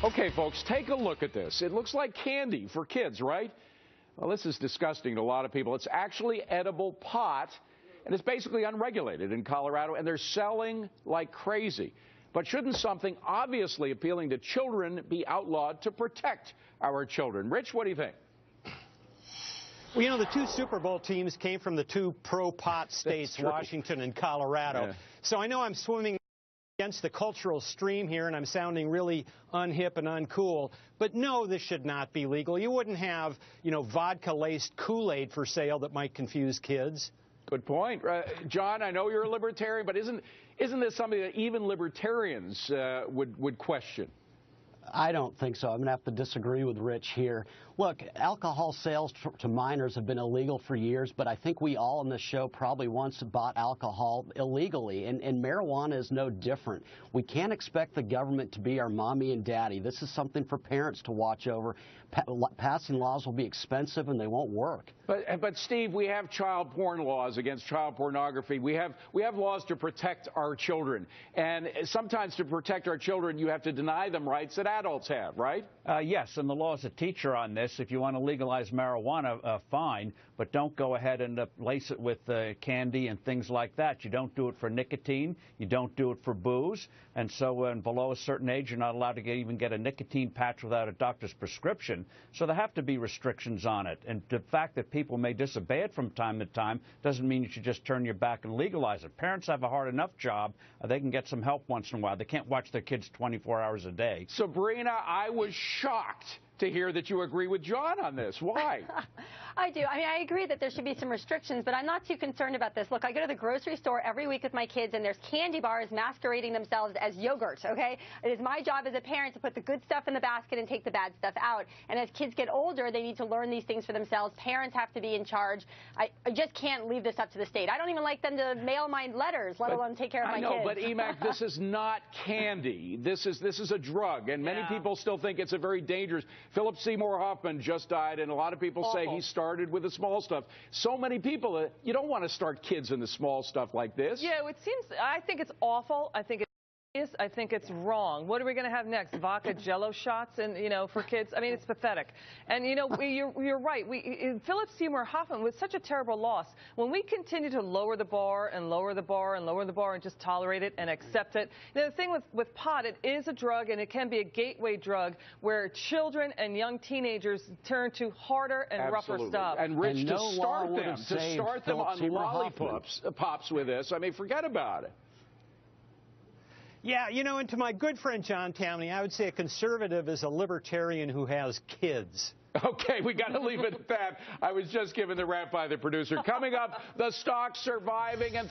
Okay, folks, take a look at this. It looks like candy for kids, right? Well, this is disgusting to a lot of people. It's actually edible pot, and it's basically unregulated in Colorado, and they're selling like crazy. But shouldn't something obviously appealing to children be outlawed to protect our children? Rich, what do you think? Well, you know, the two Super Bowl teams came from the two pro-pot states, Washington and Colorado. Yeah. So I know I'm swimming against the cultural stream here, and I'm sounding really unhip and uncool. But no, this should not be legal. You wouldn't have, vodka-laced Kool-Aid for sale that might confuse kids. Good point. John, I know you're a libertarian, but isn't this something that even libertarians would question? I don't think so. I'm going to have to disagree with Rich here. Look, alcohol sales to minors have been illegal for years, but I think we all on this show probably once bought alcohol illegally, and marijuana is no different. We can't expect the government to be our mommy and daddy. This is something for parents to watch over. Passing laws will be expensive and they won't work. But Steve, we have child porn laws against child pornography. We have laws to protect our children, and sometimes to protect our children, you have to deny them rights that adults have, right? Yes, and the law is a teacher on this. If you want to legalize marijuana, fine, but don't go ahead and lace it with candy and things like that. You don't do it for nicotine. You don't do it for booze. And so below a certain age, you're not allowed to even get a nicotine patch without a doctor's prescription. So there have to be restrictions on it. And the fact that people may disobey it from time to time doesn't mean you should just turn your back and legalize it. Parents have a hard enough job. They can get some help once in a while. They can't watch their kids 24 hours a day. Sabrina, I was shocked to hear that you agree with John on this. Why? I do. I mean, I agree that there should be some restrictions, but I'm not too concerned about this. Look, I go to the grocery store every week with my kids, and there's candy bars masquerading themselves as yogurt, okay? It is my job as a parent to put the good stuff in the basket and take the bad stuff out. And as kids get older, they need to learn these things for themselves. Parents have to be in charge. I just can't leave this up to the state. I don't even like them to mail my letters, let alone take care of my kids. I know, but Emac, this is not candy. This is a drug, and many people still think it's a very dangerous. Philip Seymour Hoffman just died, and a lot of people say he started with the small stuff. So many people, you don't want to start kids in the small stuff like this. Yeah, it seems, I think it's awful. I think it's wrong. What are we going to have next? Vodka Jello shots, and for kids. I mean, it's pathetic. And you're right. Philip Seymour Hoffman was such a terrible loss. When we continue to lower the bar and lower the bar and lower the bar and just tolerate it and accept it. The thing with pot, it is a drug, and it can be a gateway drug where children and young teenagers turn to harder and rougher stuff. And Rich, to start them on lollipops with this, I mean, forget about it. Yeah, and to my good friend John Towney, I would say a conservative is a libertarian who has kids. Okay, we got to leave it at that. I was just given the rap by the producer. Coming up, the stock surviving and